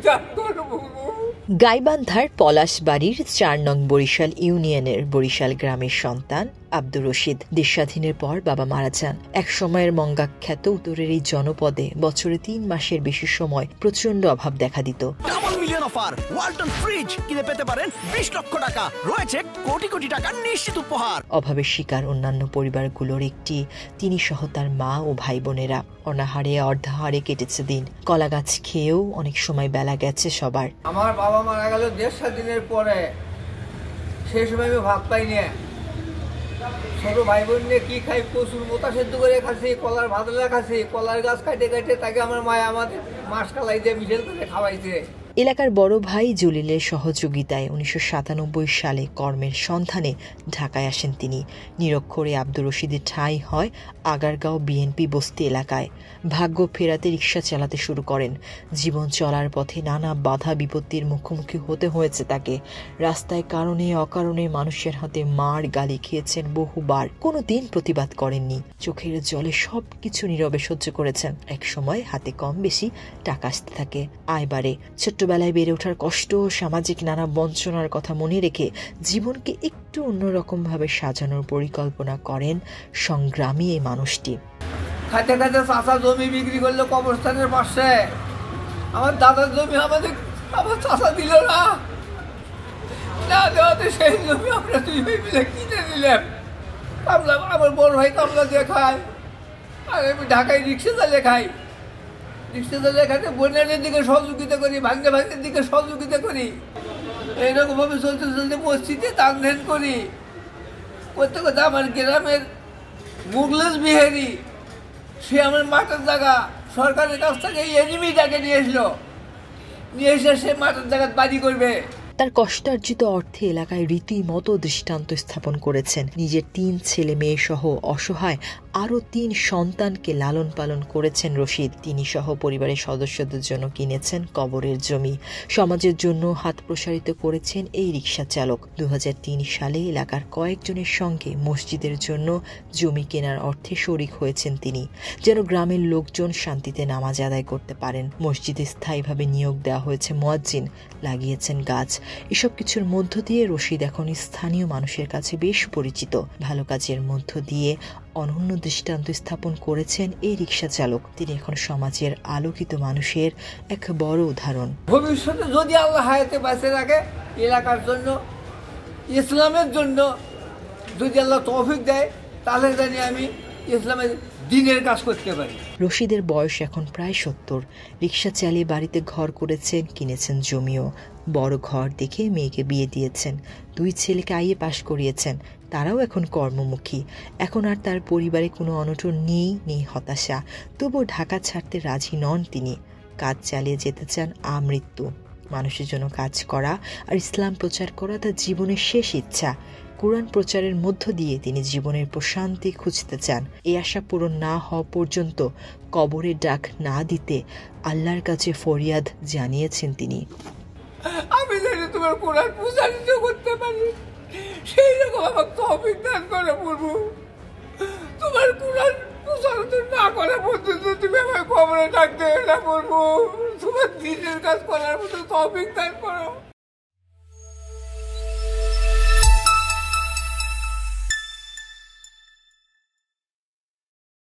দান করো। গাইবান্ধার পলাশবাড়ির ৪ নং বরিশাল ইউনিয়নের বরিশাল গ্রামের সন্তান আব্দুর রশিদ। দেশ স্বাধীনের পর বাবা মারা যান। এক সময়ের মঙ্গাখ্যাত উত্তরের এই জনপদে বছরে ৩ মাসের বেশি সময় প্রচন্ড অভাব দেখা দিত। Double million offer Walton fridge কিনে পেতে পারেন ২০ লক্ষ টাকা, রয়েছে কোটি কোটি টাকার নিশ্চিত উপহার। অভাবের শিকার অন্যান্য পরিবারগুলোর একটি। তিনি সহ তার মা ও ভাই বোনেরা অনাহারে অর্ধাহারে কেটেছে দিন। কলা গাছ খেয়েও অনেক সময় বেলা গেছে সবার। আমার বাবা মারা গেল দেশ স্বাধীনের পরে, সেই সময় আমি ভাত পাই নিয়ে ছোট ভাই বোন নিয়ে কি খাই, প্রচুর মোতা সেদ্ধ করে খাচ্ছি, কলার ভাতলা খাচ্ছি, কলার গাছ কাটে কাটে তাকে আমার মায় আমাদের মাছ কালাই দিয়ে মিশেল করে খাওয়াইছে। এলাকার বড় ভাই জলিলের সহযোগিতায় ১৯৯৭ সালে কর্মের সন্ধানে ঢাকায় আসেন তিনি। নিরক্ষরে আব্দুর রশিদের ঠাঁই হয় আগারগাঁও বিএনপি বস্তি এলাকায়। ভাগ্য ফেরাতে রিকশা চালাতে শুরু করেন। জীবন চলার পথে নানা বাধা বিপত্তির মুখোমুখি হতে হয়েছে তাকে। রাস্তায় কারণে অকারণে মানুষের হাতে মার গালি খেয়েছেন বহুবার, কোনো দিন প্রতিবাদ করেননি। চোখের জলে সবকিছু নীরবে সহ্য করেছেন। এক সময় হাতে কম বেশি টাকা আসতে থাকে, আয় বাড়ে। ছোট্টবেলায় বেড়ে ওঠার কষ্ট, সামাজিক নানা বঞ্চনার কথা মনে রেখে জীবনকে একটু অন্যরকম ভাবে সাজানোর পরিকল্পনা করেন সংগ্রামী এই মানুষটি। খাইতে খাইতে চাষা জমি বিক্রি করলো কবরস্থানের পাশে। আমার দাদার জমি আমার চাষা দিল না, দেওয়াতে সেই জমি আমরা 2 ভাই মিলে কিনে দিলাম। কামলা আমার বড় ভাই কামলা দিয়ে খায়, আর আমি ঢাকায় রিক্সা চালিয়ে খাই। রিক্সা চালিয়ে খাইতে বন্যাদের দিকে সহযোগিতা করি, ভাঙনের দিকে সহযোগিতা করি। এইরকমভাবে চলতে চলতে মসজিদে দান ধ্যান করি করতে করতে আমার গ্রামের মুগলেশ বিহারি, সে আমার মাঠের জায়গা সরকারের কাছ থেকে এই এনিমিটাকে নিয়ে এসে সে মাঠের জায়গা বাড়ি করবে। তার কষ্টার্জিত অর্থে এলাকায় রীতিমতো দৃষ্টান্ত স্থাপন করেছেন। নিজের ৩ ছেলে মেয়ে সহ অসহায় আরও ৩ সন্তানকে লালন পালন করেছেন রশিদ। তিনি সহ পরিবারের সদস্যদের জন্য কিনেছেন কবরের জমি। সমাজের জন্য হাত প্রসারিত করেছেন এই রিকশা চালক। ২০০৩ সালে এলাকার কয়েকজনের সঙ্গে মসজিদের জন্য জমি কেনার অর্থে শরিক হয়েছেন তিনি, যেন গ্রামের লোকজন শান্তিতে নামাজ আদায় করতে পারেন। মসজিদে স্থায়ীভাবে নিয়োগ দেওয়া হয়েছে মুয়াজ্জিন, লাগিয়েছেন গাছ। এসব কিছুর মধ্য দিয়ে রশিদ এখন স্থানীয় মানুষের কাছে বেশ পরিচিত। ভালো কাজের মধ্য দিয়ে অনন্য দৃষ্টান্ত স্থাপন করেছেন এই রিকশা চালক। তিনি এখন সমাজের আলোকিত মানুষের এক বড় উদাহরণ। ভবিষ্যতে যদি আল্লাহ হায়াতে বাঁচে রাখে, এলাকার জন্য, ইসলামের জন্য যদি আল্লাহ তৌফিক দেয়, তাহলে জানি আমি ইসলামের দিনের কাজ করতে পারি। রশিদের বয়স এখন প্রায় ৭০। রিকশা চালিয়ে বাড়িতে ঘর করেছেন, কিনেছেন জমিও। বড় ঘর দেখে মেয়েকে বিয়ে দিয়েছেন। 2 ছেলেকে আইএ পাশ করিয়েছেন। তারাও এখন কর্মমুখী। এখন আর তার পরিবারে কোনো অনটন নেই হতাশা। তবুও ঢাকা ছাড়তে রাজি নন তিনি। কাজ চালিয়ে যেতে চান আমৃত্যু। মানুষের জন্য কাজ করা আর ইসলাম প্রচার করা তার জীবনের শেষ ইচ্ছা। কোরআন প্রচারের মধ্য দিয়ে তিনি জীবনের প্রশান্তি খুঁজতে চান। এই আশা পূরণ না হওয়া পর্যন্ত কবরের ডাক না দিতে আল্লাহর কাছে ফরিয়াদ জানিয়েছেন তিনি। আমি জানি তোমার কোরআন প্রচারিত করতে পারি, সেই রকম আমার তৌফিক দান করে বলবো। তোমার কোরআন প্রচারিত না করা পর্যন্ত তুমি আমার কবরে ডাকতে না বলবো। তোমার দিনের কাজ করার মতো তৌফিক দান করো।